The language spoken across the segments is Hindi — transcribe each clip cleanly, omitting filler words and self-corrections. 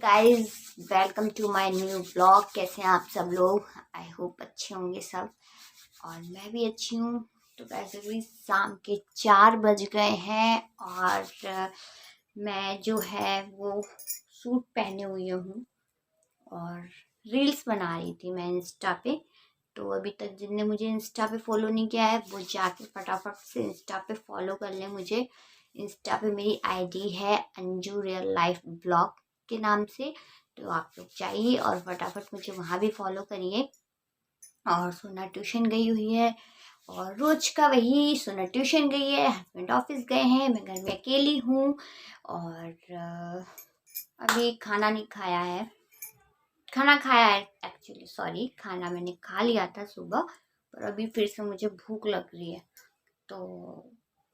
Guys, welcome to my new blog. कैसे हैं आप सब लोग? आई होप अच्छे होंगे सब, और मैं भी अच्छी हूँ। तो वैसे भी शाम के 4 बज गए हैं और मैं जो है वो सूट पहने हुई हूँ और रील्स बना रही थी मैं इंस्टा पे। तो अभी तक जिनने मुझे इंस्टा पे फॉलो नहीं किया है वो जाके फटाफट से इंस्टा पे फॉलो कर लें मुझे। इंस्टा पे मेरी आईडी है अंजू रियल लाइफ ब्लॉग के नाम से। तो आप लोग जाइए और फटाफट मुझे वहाँ भी फॉलो करिए। और सोना ट्यूशन गई हुई है और रोज का वही, सोना ट्यूशन गई है, हस्बैंड ऑफिस गए हैं, मैं घर में अकेली हूँ। और अभी खाना नहीं खाया है, खाना खाया है एक्चुअली, सॉरी, खाना मैंने खा लिया था सुबह, पर अभी फिर से मुझे भूख लग रही है तो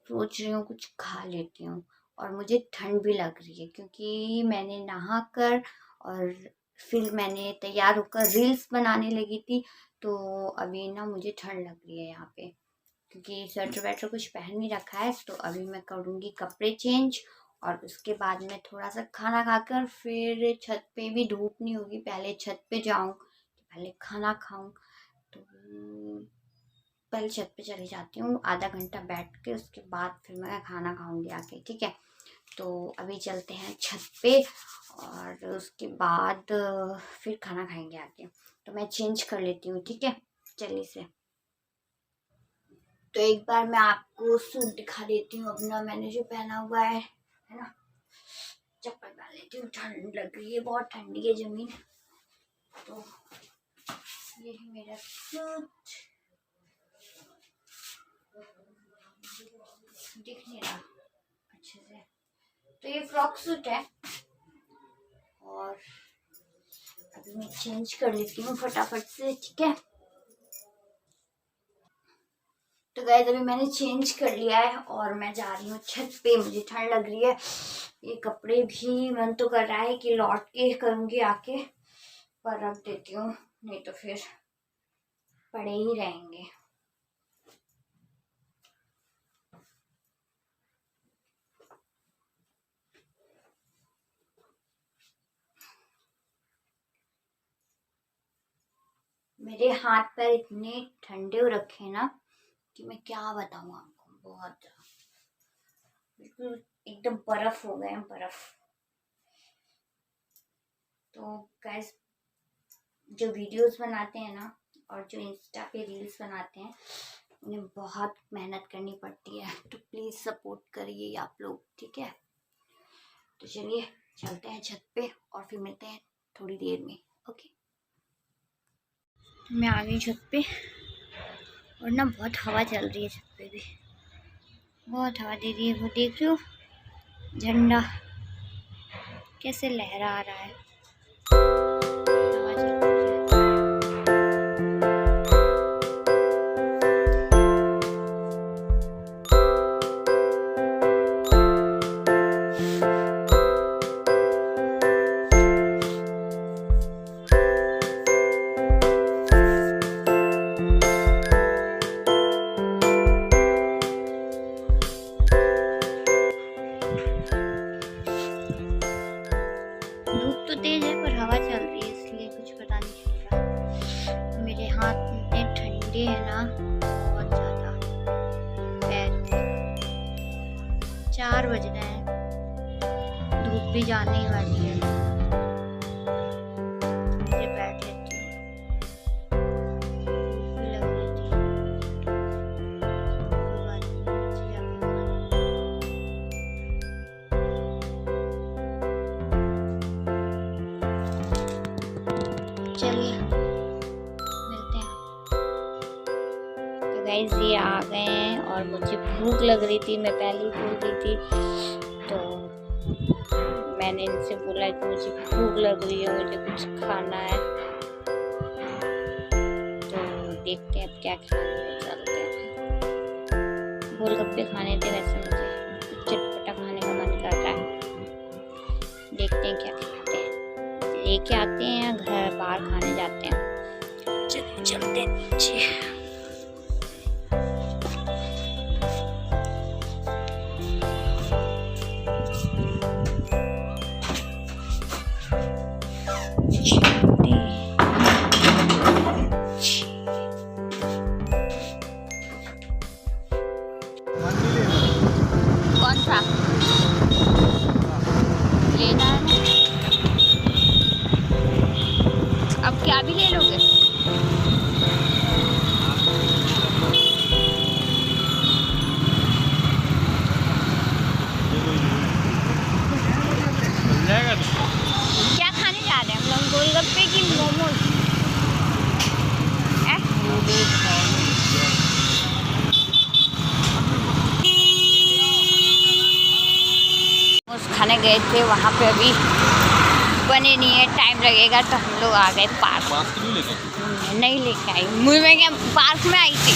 सोच रही हूँ कुछ खा लेती हूँ। और मुझे ठंड भी लग रही है क्योंकि मैंने नहा कर और फिर मैंने तैयार होकर रील्स बनाने लगी थी। तो अभी ना मुझे ठंड लग रही है यहाँ पे, क्योंकि स्वेटर वेटर कुछ पहन नहीं रखा है। तो अभी मैं करूँगी कपड़े चेंज और उसके बाद मैं थोड़ा सा खाना खाकर फिर छत पे भी धूप नहीं होगी, पहले छत पे जाऊँ, पहले खाना खाऊँ। तो पहले छत पे चली जाती हूँ, आधा घंटा बैठ के उसके बाद फिर मैं खाना खाऊंगी आके, ठीक है। तो अभी चलते हैं छत पे और उसके बाद फिर खाना खाएंगे आके। तो मैं चेंज कर लेती हूँ, ठीक है, चलिए से। तो एक बार मैं आपको सूट दिखा देती हूँ अपना, मैंने जो पहना हुआ है ना। चप्पल पहन लेती हूँ, ठंड लग रही है, बहुत ठंडी है जमीन। तो ये है मेरा सूट, दिख नहीं रहा अच्छे से। तो ये फ्रॉक सूट है और अभी मैं चेंज कर लेती हूँ फटाफट से, ठीक है। तो गाइस अभी मैंने चेंज कर लिया है और मैं जा रही हूँ छत पे, मुझे ठंड लग रही है। ये कपड़े भी मन तो कर रहा है कि लौट के करूँगी आके, पर रख देती हूँ, नहीं तो फिर पड़े ही रहेंगे। मेरे हाथ पैर इतने ठंडे हो रखे ना कि मैं क्या बताऊँ आपको, बहुत बिल्कुल एकदम बर्फ हो गए हैं, बर्फ। तो गाइस जो वीडियोस बनाते हैं ना और जो इंस्टा पे रील्स बनाते हैं, उन्हें बहुत मेहनत करनी पड़ती है। तो प्लीज़ सपोर्ट करिए आप लोग, ठीक है। तो चलिए चलते हैं छत पे और फिर मिलते हैं थोड़ी देर में, ओके। मैं आ गई छत पे और ना बहुत हवा चल रही है छत पे भी, बहुत हवा दे रही है। वो देख रहे हो झंडा कैसे लहरा रहा है, हवा चल रही है। धूप तो तेज है पर हवा चल रही है इसलिए कुछ पता नहीं चल रहा। मेरे हाथ इतने ठंडे हैं ना, बहुत ज्यादा। पैर 4 बज रहे हैं, धूप भी जाने ही वाली है। मुझे बैठ लेती हूँ, भूख भी लग रही थी। कोई बात नहीं, नीचे जाके खा लेंगे। चलिए मिलते हैं। तो गाइस ये आ गए हैं और मुझे भूख लग रही थी, मैं पहले ही भूल गई थी। तो मैंने इनसे बोला कि मुझे भूख लग रही है, मुझे कुछ खाना है। तो देखते हैं अब क्या खाने में चलते हैं। गोलगप्पे खाने थे, वैसे मुझे कुछ चटपटा खाने का मन कर रहा है। देखते हैं क्या खाते हैं, लेके आते हैं या घर बाहर खाने जाते हैं। चलते हैं नीचे। गए थे, वहाँ पे अभी बने नहीं है, टाइम लगेगा, तो हम लोग आ गए पार्क। नहीं लेके आई, मैं क्या पार्क में आई थी,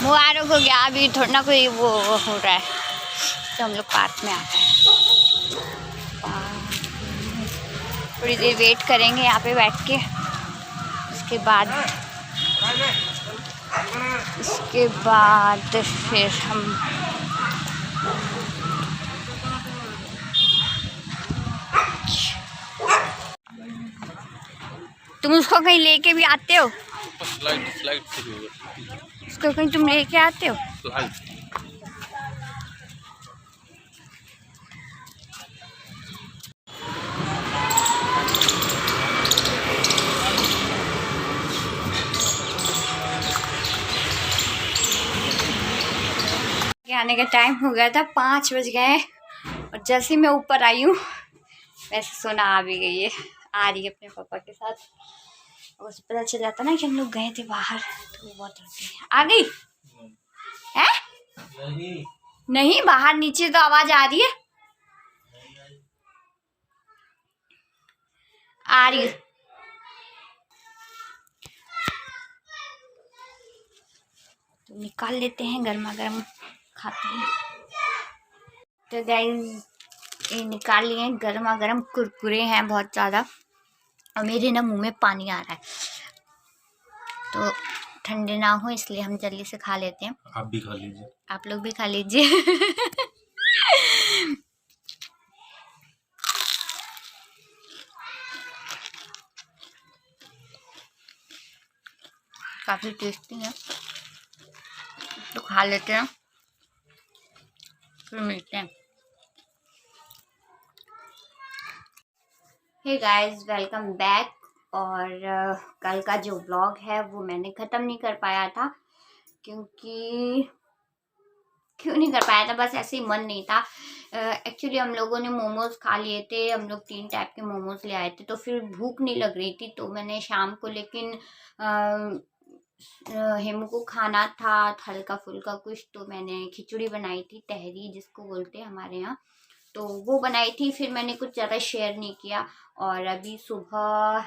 मुबारक हो गया, अभी थोड़ा ना कोई वो हो रहा है, तो हम लोग पार्क में आ गए। थोड़ी देर वेट करेंगे यहाँ पे बैठ के, उसके बाद फिर हम तुम उसको कहीं लेके भी आते हो? स्लाइड उसको कहीं तुम लेके आते हो? आने का टाइम हो गया था, 5 बज गए, और जैसे मैं ऊपर आई हूँ वैसे सोना आ भी गई है, आ रही है अपने पापा के साथ। उसे पता चल जाता ना कि हम लोग गए थे बाहर, तो वो बहुत रोती है। आ गई है? नहीं, बाहर नीचे तो आवाज आ रही है, आ रही है। तो निकाल लेते हैं, गर्मा गर्म खाते हैं। तो गाइस ये निकाल लिए हैं, गर्मा गर्म कुरकुरे हैं बहुत ज़्यादा, और मेरे ना मुंह में पानी आ रहा है, तो ठंडे ना हो इसलिए हम जल्दी से खा लेते हैं। आप भी खा लीजिए, आप लोग भी खा लीजिए। काफ़ी टेस्टी है, तो खा लेते हैं, फिर मिलते हैं। Hey guys, welcome back. और कल का जो व्लॉग है वो मैंने ख़त्म नहीं कर पाया था, क्योंकि क्यों नहीं कर पाया था, बस ऐसे ही मन नहीं था। एक्चुअली हम लोगों ने मोमोज खा लिए थे, हम लोग 3 टाइप के मोमोज ले आए थे, तो फिर भूख नहीं लग रही थी, तो मैंने शाम को, लेकिन हेमू को खाना था हल्का फुल्का कुछ, तो मैंने खिचड़ी बनाई थी, तहरी जिसको बोलते हैं हमारे यहाँ, तो वो बनाई थी। फिर मैंने कुछ ज़्यादा शेयर नहीं किया। और अभी सुबह,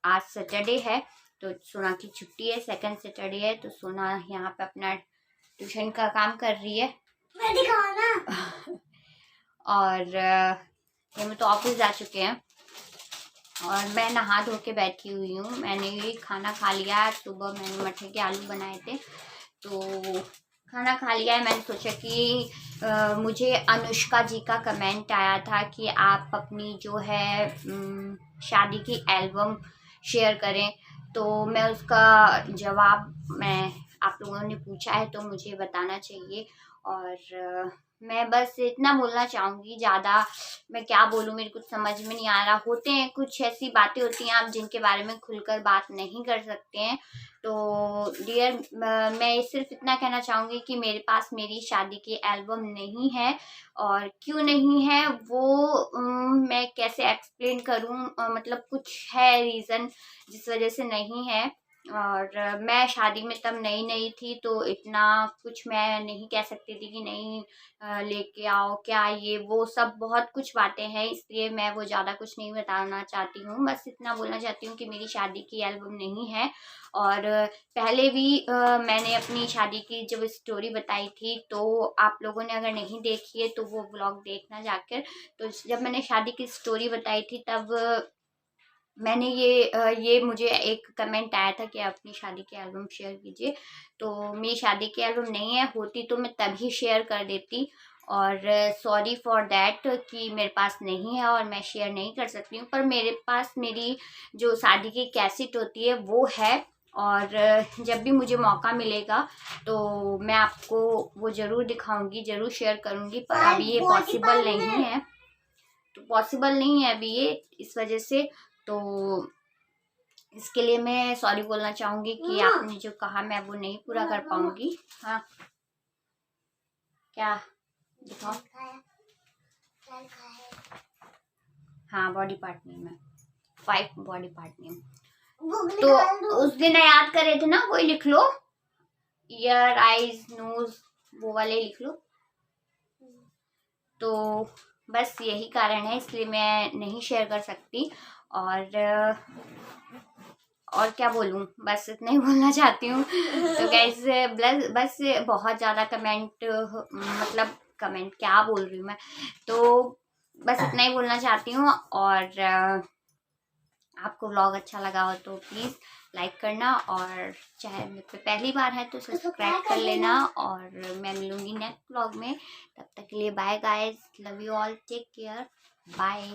आज सैटरडे है, तो सोना की छुट्टी है, सेकंड सैटरडे है, तो सोना यहाँ पे अपना ट्यूशन का काम कर रही है। मैं दिखाओ ना। और ये तो ऑफिस जा चुके हैं, और मैं नहा धो के बैठी हुई हूँ। मैंने ये खाना खा लिया, सुबह मैंने मटर के आलू बनाए थे, तो खाना खा लिया है। मैंने सोचा कि मुझे अनुष्का जी का कमेंट आया था कि आप अपनी जो है शादी की एल्बम शेयर करें, तो मैं उसका जवाब, मैं आप लोगों ने पूछा है तो मुझे बताना चाहिए। और मैं बस इतना बोलना चाहूँगी, ज़्यादा मैं क्या बोलूँ, मेरे कुछ समझ में नहीं आ रहा। होते हैं कुछ ऐसी बातें होती हैं आप जिनके बारे में खुलकर बात नहीं कर सकते हैं, तो डियर मैं सिर्फ इतना कहना चाहूँगी कि मेरे पास मेरी शादी की एल्बम नहीं है, और क्यों नहीं है वो मैं कैसे एक्सप्लेन करूँ, मतलब कुछ है रीज़न जिस वजह से नहीं है। और मैं शादी में तब नई थी, तो इतना कुछ मैं नहीं कह सकती थी कि नहीं लेके आओ क्या, ये वो सब बहुत कुछ बातें हैं, इसलिए मैं वो ज़्यादा कुछ नहीं बताना चाहती हूँ। बस इतना बोलना चाहती हूँ कि मेरी शादी की एल्बम नहीं है। और पहले भी मैंने अपनी शादी की जब स्टोरी बताई थी, तो आप लोगों ने अगर नहीं देखी है तो वो व्लॉग देखना जाकर। तो जब मैंने शादी की स्टोरी बताई थी तब मैंने ये मुझे एक कमेंट आया था कि आप अपनी शादी की एल्बम शेयर कीजिए, तो मेरी शादी की एल्बम नहीं है, होती तो मैं तभी शेयर कर देती। और सॉरी फॉर दैट कि मेरे पास नहीं है और मैं शेयर नहीं कर सकती हूँ, पर मेरे पास मेरी जो शादी की कैसेट होती है वो है। और जब भी मुझे मौका मिलेगा तो मैं आपको वो ज़रूर दिखाऊंगी, ज़रूर शेयर करूँगी, पर अभी ये पॉसिबल नहीं है, तो पॉसिबल नहीं है अभी ये, इस वजह से। तो इसके लिए मैं सॉरी बोलना चाहूँगी कि आपने जो कहा मैं वो नहीं पूरा कर पाऊँगी। हाँ क्या दिखाओ? हाँ, बॉडी पार्ट नेम है, 5 बॉडी पार्ट नेम। तो उस दिन याद करे थे ना, वही लिख लो, ईयर, आईज, नोज, वो वाले लिख लो। तो बस यही कारण है, इसलिए मैं नहीं शेयर कर सकती। और क्या बोलूँ, बस इतना ही बोलना चाहती हूँ। तो गाइस बस बहुत ज़्यादा कमेंट, मतलब कमेंट क्या बोल रही हूँ मैं, तो बस इतना ही बोलना चाहती हूँ। और आपको व्लॉग अच्छा लगा हो तो प्लीज़ लाइक करना, और चैनल पे पहली बार है तो सब्सक्राइब कर लेना। और मैं मिलूंगी नेक्स्ट व्लॉग में, तब तक के लिए bye guys, love you all, take care, bye.